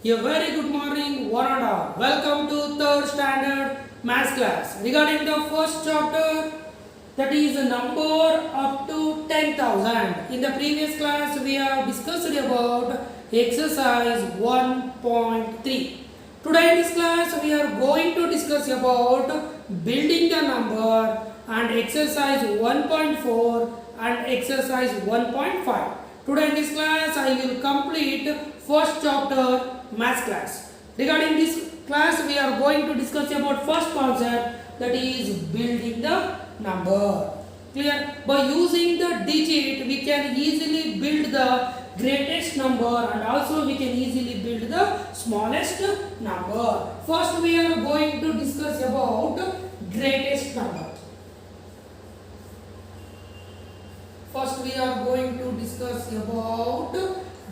A very good morning, one and all. Welcome to third standard maths class. Regarding the first chapter, that is a number up to 10,000. In the previous class, we have discussed about exercise 1.3. Today in this class, we are going to discuss about building the number and exercise 1.4 and exercise 1.5. Today in this class, I will complete first chapter maths class. Regarding this class, we are going to discuss about first concept, that is building the number. Clear? By using the digit, we can easily build the greatest number and also we can easily build the smallest number. First, we are going to discuss about greatest number. First, we are going to discuss about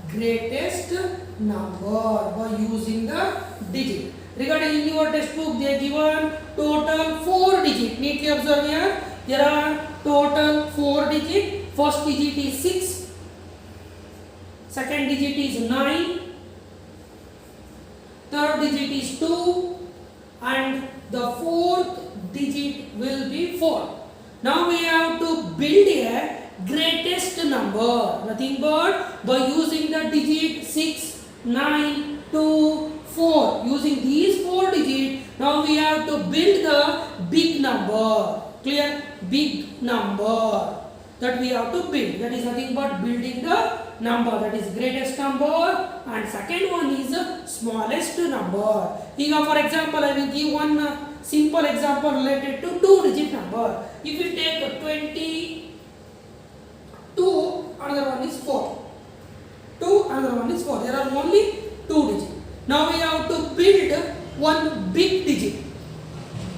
greatest number by using the digit. Regarding in your textbook, they are given total 4 digit. Neatly observe here. There are total 4 digit. First digit is 6. Second digit is 9. Third digit is 2. And the fourth digit will be 4. Now we have to build a greatest number, nothing but by using the digit 6, 9, 2, 4. Using these 4 digits, now we have to build the big number. Clear? Big number that we have to build. That is nothing but building the number, that is greatest number, and second one is smallest number. Here for example, I will give one simple example related to 2 digit number. If you take 22, another one is 4. 2, another one is 4. There are only 2 digits. Now we have to build one big digit.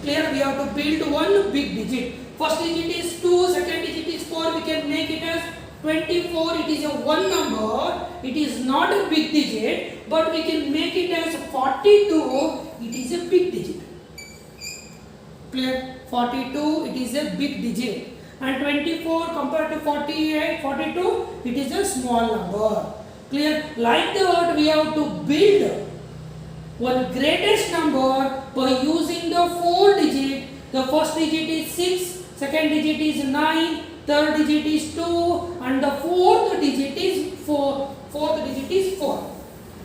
Clear? We have to build one big digit. First digit is 2, second digit is 4. We can make it as 24. It is a one number. It is not a big digit, but we can make it as 42. It is a big digit. Clear? 42, it is a big digit. And 24 compared to 48, 42, it is a small number. Clear? Like that, we have to build one greatest number by using the 4 digit. The first digit is 6, second digit is 9, third digit is 2, and the fourth digit is 4. Fourth digit is 4.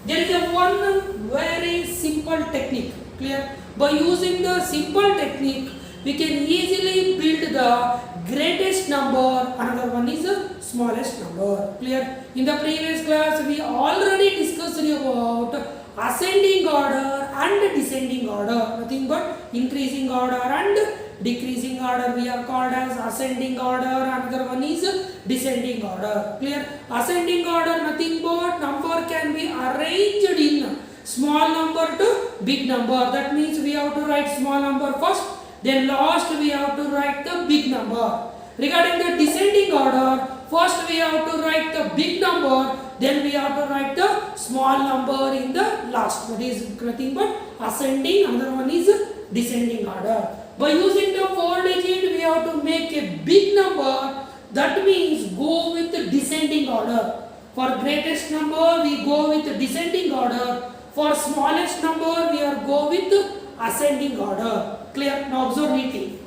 There is a one very simple technique. Clear? By using the simple technique, we can easily build the greatest number. Another one is the smallest number. Clear? In the previous class, we already discussed about ascending order and descending order. Nothing but increasing order and decreasing order we are called as ascending order. Another one is descending order. Clear? Ascending order, nothing but number can be arranged in small number to big number. That means we have to write small number first, then last we have to write the big number. Regarding the descending order, first we have to write the big number, then we have to write the small number in the last. That is nothing but ascending, another one is descending order. By using the 4 digit, we have to make a big number. That means go with the descending order. For greatest number, we go with the descending order. For smallest number, we are go with ascending order. Clear? Now observe neatly.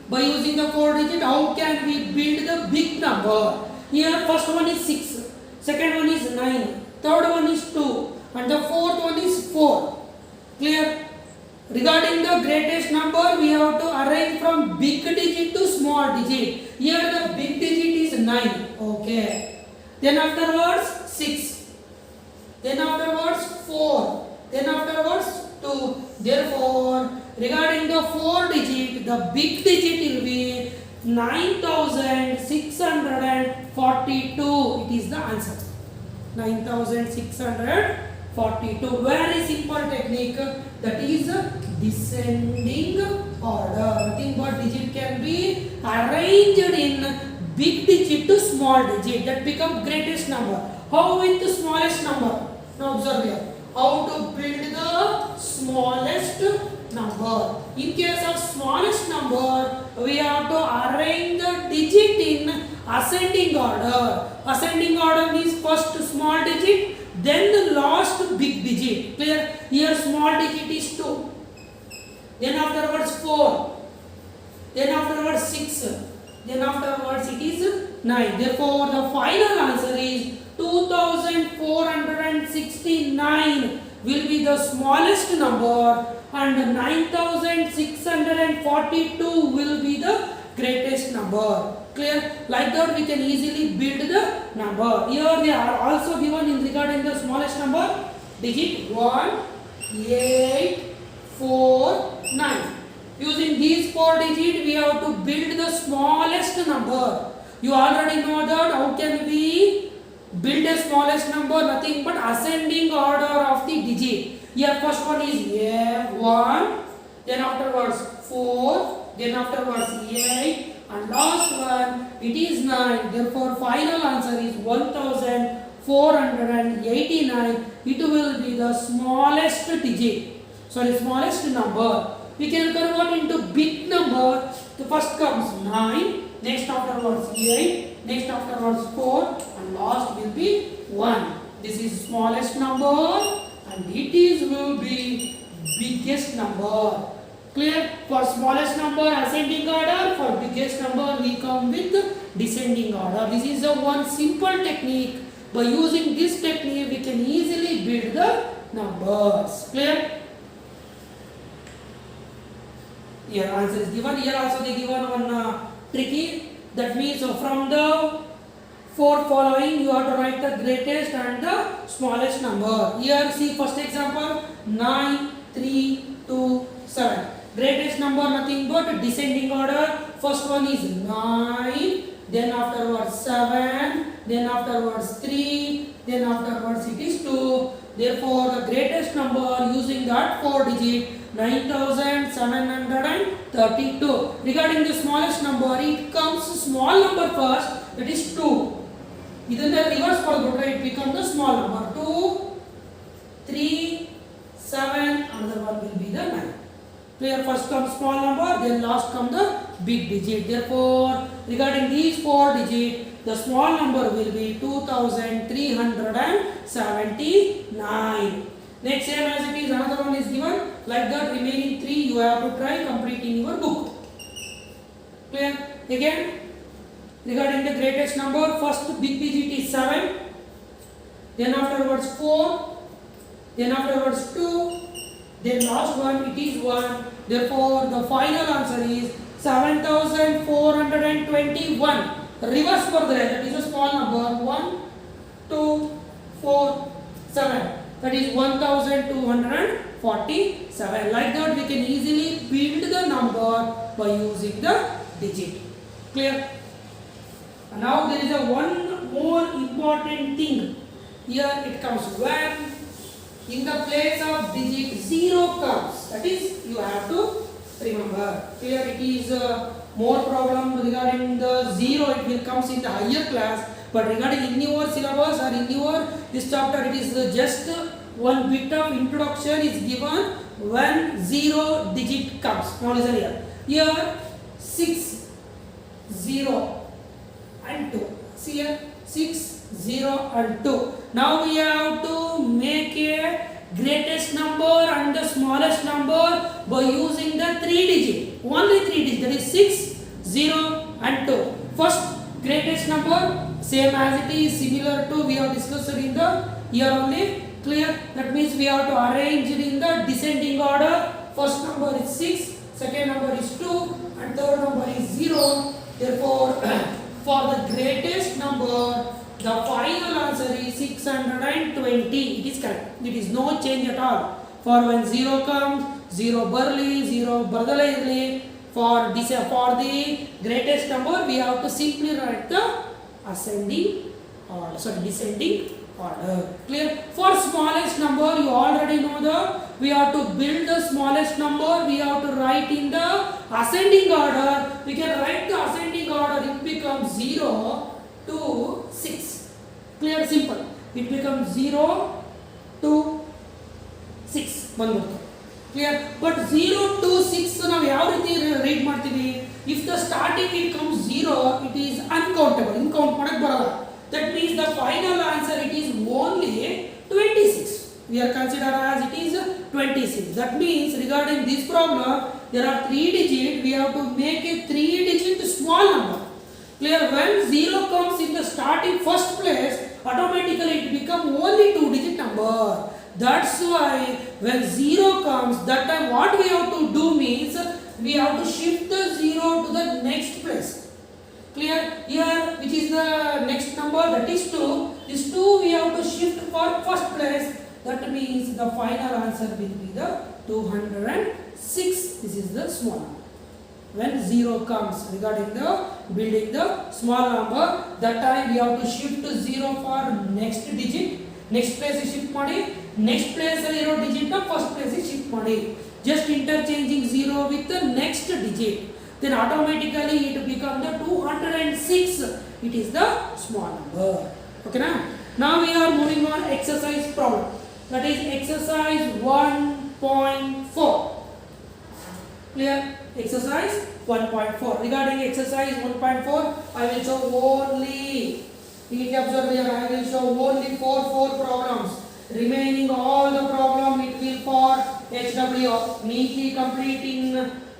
By using the 4 digit, how can we build the big number? Here first one is 6, second one is 9, third one is 2, and the fourth one is 4. Clear? Regarding the greatest number, we have to arrange from big digit to small digit. Here the big digit is 9. Okay. Then afterwards 6. Then afterwards 4. Then afterwards 2. Therefore, regarding the 4 digit, the big digit will be 9642. It is the answer. 9642. Very simple technique. That is descending order. Nothing but digit can be arranged in big digit to small digit. That becomes greatest number. How with the smallest number? Now observe here. How to build the smallest number. In case of smallest number, we have to arrange the digit in ascending order. Ascending order means first small digit, then the last big digit. Clear? Here small digit is 2. Then afterwards 4. Then afterwards 6. Then afterwards it is 9. Therefore the final answer is 2469 will be the smallest number and 9642 will be the greatest number. Clear? Like that we can easily build the number. Here they are also given in regarding the smallest number digit 1, 8, 4, 9. Using these 4 digits we have to build the smallest number. You already know that how can we build a smallest number, nothing but ascending order of the digit. Here first one is 1, then afterwards 4, then afterwards 8 and last one it is 9. Therefore final answer is 1489. It will be the smallest digit. Sorry, smallest number. We can convert into big number. The first comes 9, next afterwards 8, next afterwards 4 and last will be 1. This is smallest number and it is will be biggest number. Clear? For smallest number ascending order, for biggest number we come with descending order. This is a one simple technique. By using this technique we can easily build the numbers. Clear? Here answer is given. Here also they given one tricky. That means from the 4 following you have to write the greatest and the smallest number. Here see first example 9, 3, 2, 7. Greatest number nothing but descending order. First one is 9, then afterwards 7, then afterwards 3, then afterwards it is 2. Therefore the greatest number using that 4 digit 9732. Regarding the smallest number, it comes small number first, that is 2. Then the reverse for good, it becomes the small number 2, 3, 7, another one will be the 9. Clear? First comes small number, then last comes the big digit. Therefore, regarding these 4 digits, the small number will be 2379. Next same as it is, another one is given. Like that remaining 3 you have to try completing your book. Clear? Again, regarding the greatest number, first big digit is 7, then afterwards 4, then afterwards 2, then last one it is 1. Therefore the final answer is 7421. Reverse for the rest, that is a small number 1, 2, 4, 7. That is 1247. Like that we can easily build the number by using the digit. Clear? And now there is a one more important thing. Here it comes when in the place of digit 0 comes. That is you have to remember. Here it is more problem regarding the 0. It will comes in the higher class. But regarding in your syllabus or in your this chapter, it is just one bit of introduction is given when 0 digit comes. Now listen here. Here 6, 0 and 2. See here 6, 0 and 2. Now we have to make a greatest number and the smallest number by using the 3 digit. Only 3 digit, that is 6, 0 and 2. First greatest number same as it is, similar to we have discussed in the here only. Clear? That means we have to arrange it in the descending order. First number is 6, second number is 2 and third number is 0. Therefore for the greatest number the final answer is 620. It is correct. It is no change at all. For when 0 comes, 0 barley, 0 bardalai. For the greatest number we have to simply write the ascending order, descending order. Clear? For smallest number you already know that we have to build the smallest number, we have to write in the ascending order. We can write the ascending order, it becomes 0 to 6. Clear? Simple. It becomes 0 to 6. One more. Clear? But 0 to 6 now ಯಾವ ರೀತಿ read ಮಾಡ್ತೀವಿ? If the starting it comes 0, it is uncountable. Count ಮಾಡಕ್ಕೆ ಬರಲ್ಲ. That means the final answer it is only 26. We are considered as it is 26. That means regarding this problem, there are 3 digits. We have to make a 3-digit small number. Clear? When 0 comes in the starting first place, automatically it become only 2-digit number. That's why when 0 comes, that time what we have to do means we have to shift the 0 to the next place. Clear? Here which is the next number, that is 2. This 2 we have to shift for first place. That means the final answer will be the 206. This is the small number. When 0 comes regarding the building the small number, that time we have to shift to 0 for next digit. Next place is shift ಮಾಡಿ, next place 0 digit na first place is shift ಮಾಡಿ. Just interchanging 0 with the next digit. Then automatically it become the 206. It is the small number. Okay na? Now we are moving on exercise problem. That is exercise 1.4. Clear? Exercise 1.4. Regarding exercise 1.4, I will show only, please observe here, I will show only 4 problems. Remaining all the problem it will for HW. Neatly completing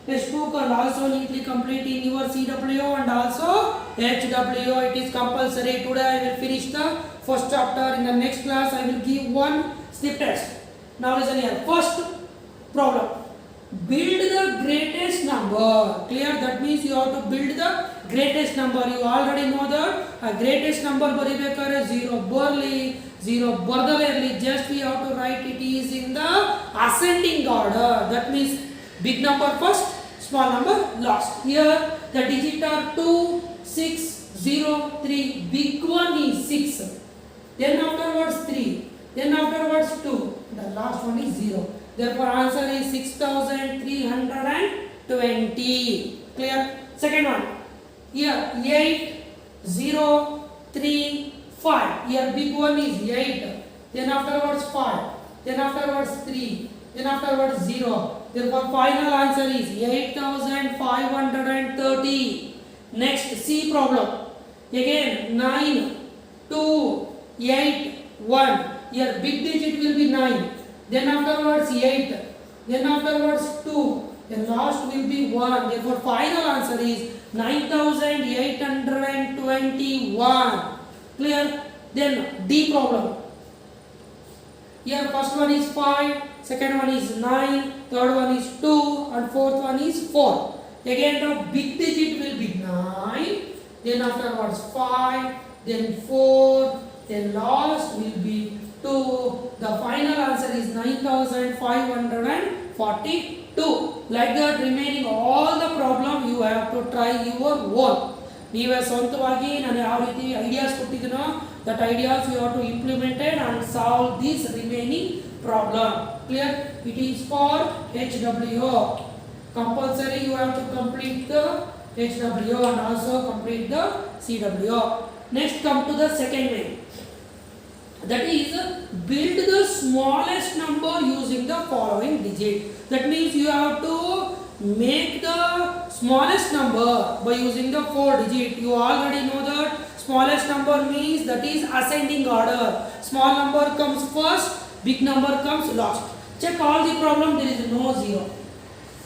textbook and also neatly completing your CW and also HW. It is compulsory. Today I will finish the first chapter. In the next class I will give one slip test. Now listen here. First problem. Build the greatest number. Clear? That means you have to build the greatest number. You already know that a greatest number baribekare 0 barli, 0 bardalirli. Just we have to write it is in the ascending order. That means big number first, small number last. Here the digits are 2, 6, 0, 3. Big one is 6. Then afterwards 3. Then afterwards 2. The last one is 0. Therefore answer is 6320. Clear? Second one. Here 8, 0, 3, 5. Here big one is 8. Then afterwards 5. Then afterwards 3. Then afterwards 0. Therefore final answer is 8530. Next C problem. Again 9, 2, 8, 1. Here big digit will be 9. Then afterwards 8, then afterwards 2, then last will be 1. Therefore final answer is 9821. Clear? Then D problem. Here first one is 5, second one is 9, third one is 2 and fourth one is 4. Again the big digit will be 9, then afterwards 5, then 4, then last will be 2. The final answer is 9542. Like that remaining all the problem you have to try your own. ನೀವೇ ಸ್ವಂತವಾಗಿ ನಾನು ಯಾವ ರೀತಿ ideas ಕೊಟ್ಟಿದ್ದೀನೋ that ideas you have to implement it and solve this remaining problem. Clear? It is for HW. Compulsory you have to complete the HW and also complete the CW. Next come to the second way. That is build the smallest number using the following digit. That means you have to make the smallest number by using the 4 digit. You already know that smallest number means that is ascending order. Small number comes first, big number comes last. Check all the problem, there is no 0.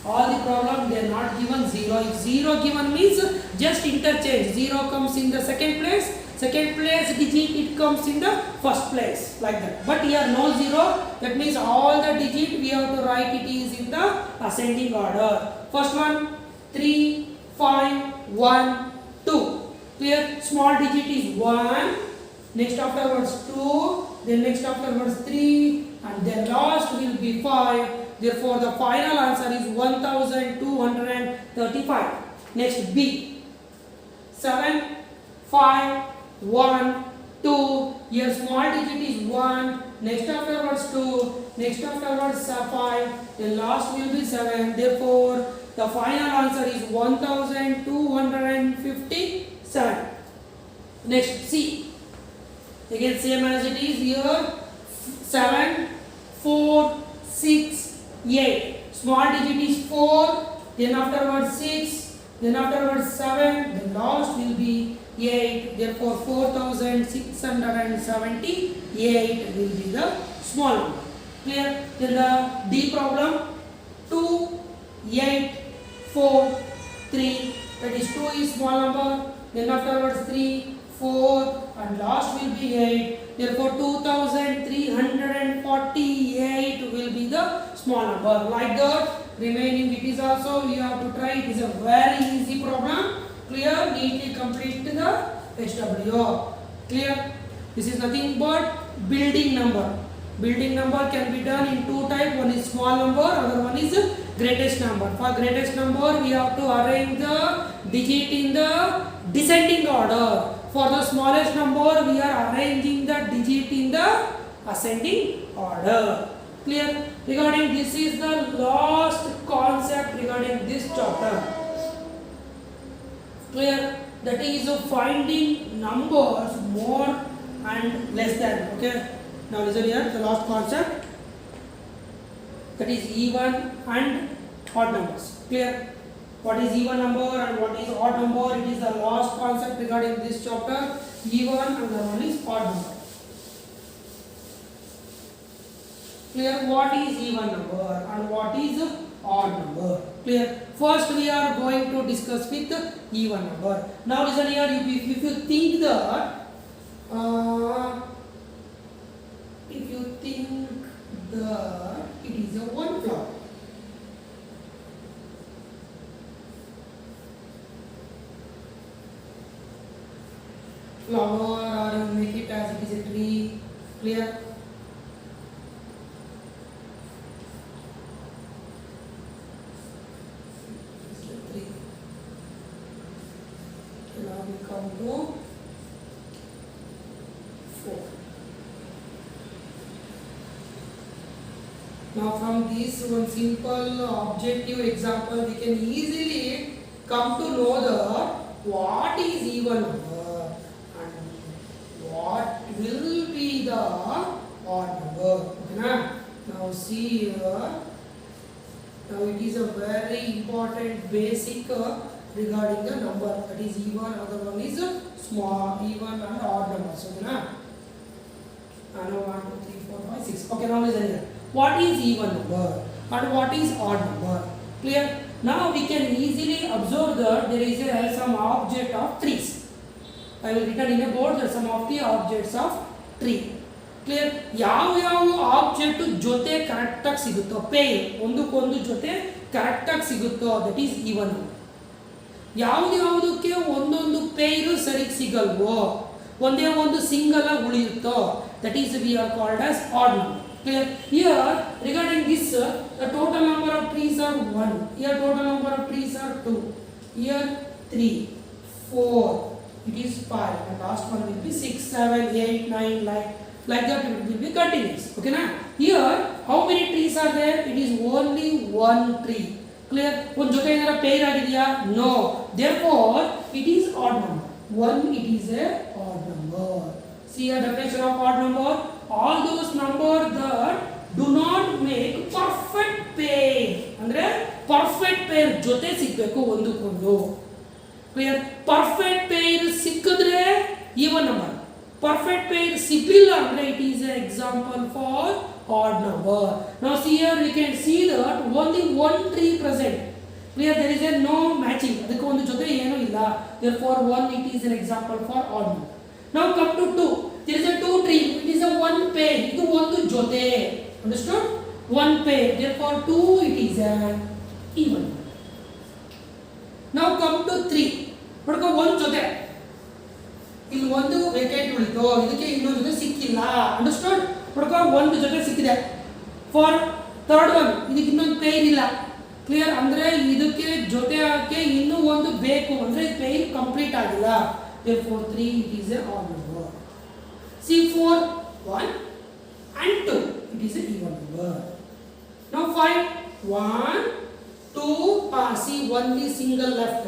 All the problem they are not given 0. If 0 given means just interchange. 0 comes in the second place digit it comes in the first place, like that. But here no 0, that means all the digit we have to write it is in the ascending order. First one 3, 5, 1, 2. Clear? Small digit is 1, next afterwards 2, then next afterwards 3 and then last will be 5. Therefore the final answer is 1235. Next B 7, 5, 1, 2. Here small digit is 1, next afterwards 2, next afterwards 5, then last will be 7. Therefore the final answer is 1257. Next C. Again same as it is here. 7, 4, 6, 8. Small digit is 4, then afterwards 6, then afterwards 7, then last will be 8. Therefore 4678 will be the small number. Clear? Then the D problem, 2, 8, 4, 3. That is 2 is small number. Then afterwards 3, 4 and last will be 8. Therefore 2348 will be the small number. Like that, remaining it is also we have to try. It is a very easy problem. Clear? Neatly complete the HWO. Clear? This is nothing but building number. Building number can be done in two types. One is small number, other one is greatest number. For greatest number, we have to arrange the digit in the descending order. For the smallest number, we are arranging the digit in the ascending order. Clear? Regarding this is the last concept regarding this chapter. Clear? That is finding numbers more and less than. Okay. Now listen here, the last concept, that is even and odd numbers. Clear? What is even number and what is odd number? It is the last concept regarding this chapter. Even and the one is odd number. Clear? What is even number and what is odd number? Clear? First we are going to discuss with even number. Now listen here, if you think that it is a one flower. Flower, or you make it as it is a tree. Clear? Tree. Now we come to 4. Now from this one simple objective example, we can easily come to know the what is even number and what will be the odd number. Okay, now see here. Now it is a very important basic regarding the number, that is even, other one is small, even and odd numbers. Okay, now 1, 2, 3, 4, 5, 6. Okay, now listen here. What is even number and what is odd number? Clear? Now we can easily observe that there is some object of trees. I will written in a board that some of the objects of tree. Clear? ಯಾವ object ಜೊತೆ correct ಆಗಿ ಸಿಗುತ್ತೋ, peer ಒಂದಕ್ಕೊಂದು ಜೊತೆ correct ಆಗಿ ಸಿಗುತ್ತೋ, that is even number. ಯಾವುದಕ್ಕೆ ಒಂದೊಂದು ಪೇರು ಸರಿಗೆ ಸಿಗಲ್ವೋ, ಒಂದೇ ಒಂದು ಸಿಂಗಲ್ ಆಗಿ ಉಳಿಯುತ್ತೋ, that is we are called as odd number. Clear? Here regarding this, the total number of trees are 1. Here total number of trees are 2. Here 3, 4. It is 5. And last one will be 6, 7, 8, 9. Like that it will be continuous. Okay, now here how many trees are there? It is only one tree. Clear? One jote edara pair agidiya? No. Therefore it is odd number. 1 it is a odd number. See a definition of odd number. All those numbers that do not make perfect pair. Andre perfect pair jote sigbeku ondukondu. Clear? Perfect pair sikkadre even number. Perfect pair siggilla andre it is an example for odd number. Now see here we can see that only one tree present. Clear? There is a no matching. Adukku ondu jote eno illa. Therefore 1 it is an example for odd number. Now come to 2. There is a 2 tree. It is a one pair. Idu ondu jote. Understood? One pair. Therefore 2 it is an even. Now come to 3. But one jote. ಇಲ್ಲಿ ಒಂದು vacant ಉಳಿತು, ಇದಕ್ಕೆ ಇನ್ನೊಂದು ಜೊತೆ ಸಿಕ್ಕಿಲ್ಲ. Understood? ಹುಡುಗ ಒಂದು ಜೊತೆ ಸಿಕ್ಕಿದೆ. ಫಾರ್ ಥರ್ಡ್ ಒನ್ ಇದಕ್ಕೆ ಇನ್ನೊಂದು ಪೇರ್ ಇಲ್ಲ. ಕ್ಲಿಯರ್? ಅಂದ್ರೆ ಇದಕ್ಕೆ ಜೊತೆ ಹಾಕಿ ಇನ್ನೂ ಒಂದು ಬೇಕು ಅಂದ್ರೆ ಪೇರ್ ಕಂಪ್ಲೀಟ್ ಆಗಿಲ್ಲ. Therefore 3 it is an odd number. See 4, 1 and 2 it is an even number. Now 5, 1, 2, see only single left,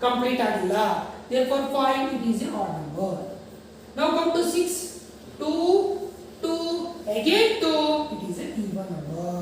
complete agilla. Therefore 5 it is an odd number. Now come to 6, 2, 2, again 2, it is an even number.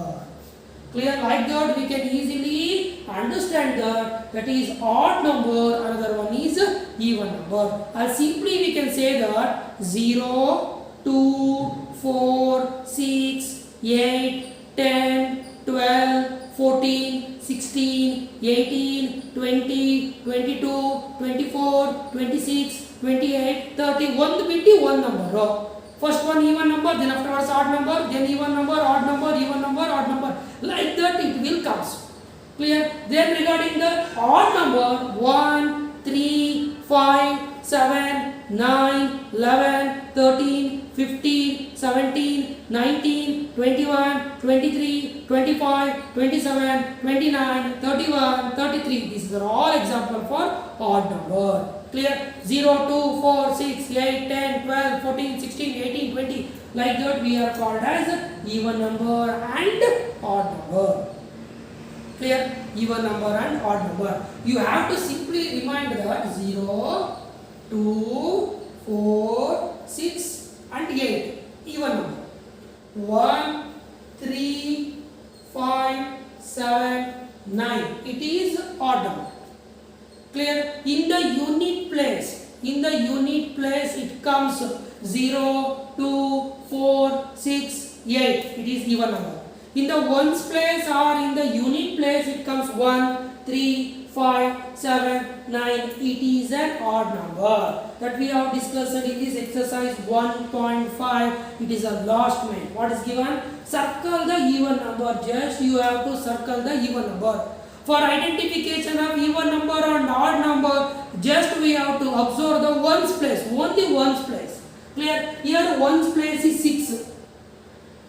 Clear? Like that we can easily understand that is odd number, another one is even number. Or simply we can say that 0, 2, 4, 6, 8, 10, 12, 14, 16, 18, 20, 22, 24, 26, 28, 30. One bit one number. First one even number, then afterwards odd number, then even number, odd number, even number, odd number. Like that it will comes. Clear? Then regarding the odd number, 1, 3, 5, 7, 9, 11, 13, 15, 17, 19, 21, 23, 25, 27, 29, 31, 33. These are all example for odd number. Clear? 0, 2, 4, 6, 8, 10, 12, 14, 16, 18, 20. Like that we are called as even number and odd number. Clear? Even number and odd number. You have to simply remind that 0, 2, 4, 6 and 8. Even number. 1, 3, 5, 7, 9. It is odd number. Clear? In the unit place, it comes 0, 2, 4, 6, 8. It is even number. In the ones place or in the unit place, it comes 1, 3, 5, 7, 9. It is an odd number. That we have discussed in this exercise 1.5. It is a last main. What is given? Circle the even number. Just you have to circle the even number. For identification of even number and odd number, just we have to observe the ones place, only ones place. Clear? Here ones place is 6.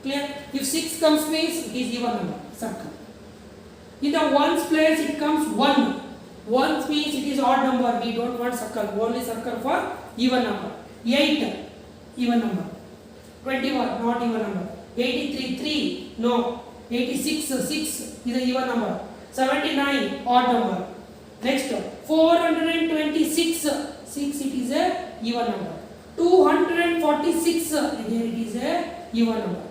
Clear? If 6 comes means it is even number. Circle. In the ones place it comes 1. Ones means it is odd number. We don't want circle. Only circle for even number. 8, even number. 21, not even number. 83, 3, no. 86, 6 is a even number. 79, odd number. Next, 426, 6 it is a even number. 246, again it is a even number.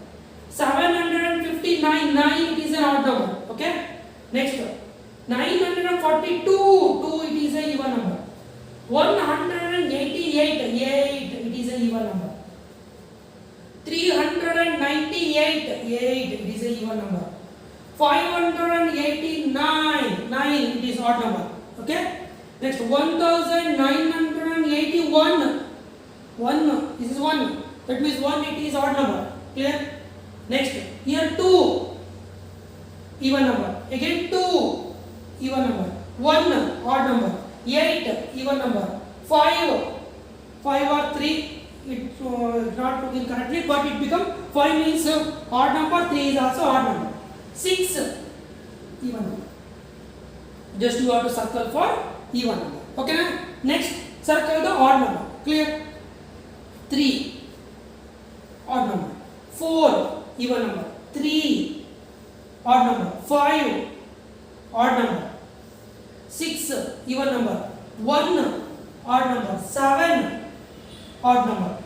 759, 9 it is an odd number. Okay. Next, 942, 2 it is a even number. 188, 8 it is a even number. 398, 8 it is a even number. 589, 9 it is odd number. Okay. Next, 1981, 1, this is 1. That means 1 it is odd number. Clear? Next, here 2, even number. Again 2, even number. 1, odd number. 8, even number. 5 or 3, it's not looking correctly, but it becomes 5 means odd number, 3 is also odd number. 6, even number. Just you have to circle for even number. Okay na? Next, circle the odd number. Clear? 3, odd number. 4, even number. 3, odd number. 5, odd number. 6, even number. 1, odd number. 7, odd number.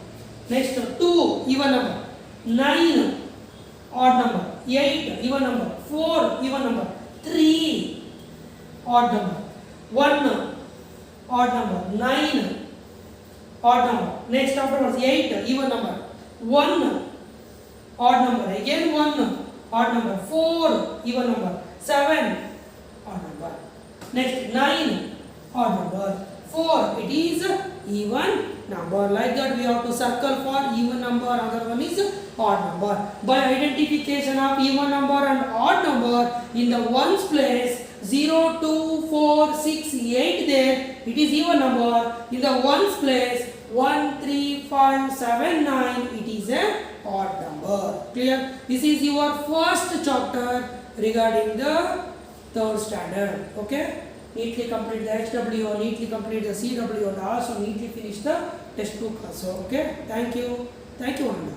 Next, 2, even number. 9, odd number. 8, even number. 4, even number. 3, odd number. 1, odd number. 9, odd number. Next, afterwards 8, even number. 1, odd number. Again 1, odd number. 4, even number. 7, odd number. Next, 9, odd number. 4, it is even number. Like that we have to circle for even number, other one is odd number. By identification of even number and odd number, in the ones place 0, 2, 4, 6, 8 there, it is even number. In the ones place 1, 3, 5, 7, 9, it is a odd number. Clear? This is your first chapter regarding the third standard. Okay? Neatly complete the HW, neatly complete the CW, and also neatly finish the test book also. Okay? Thank you. Thank you, Ananda.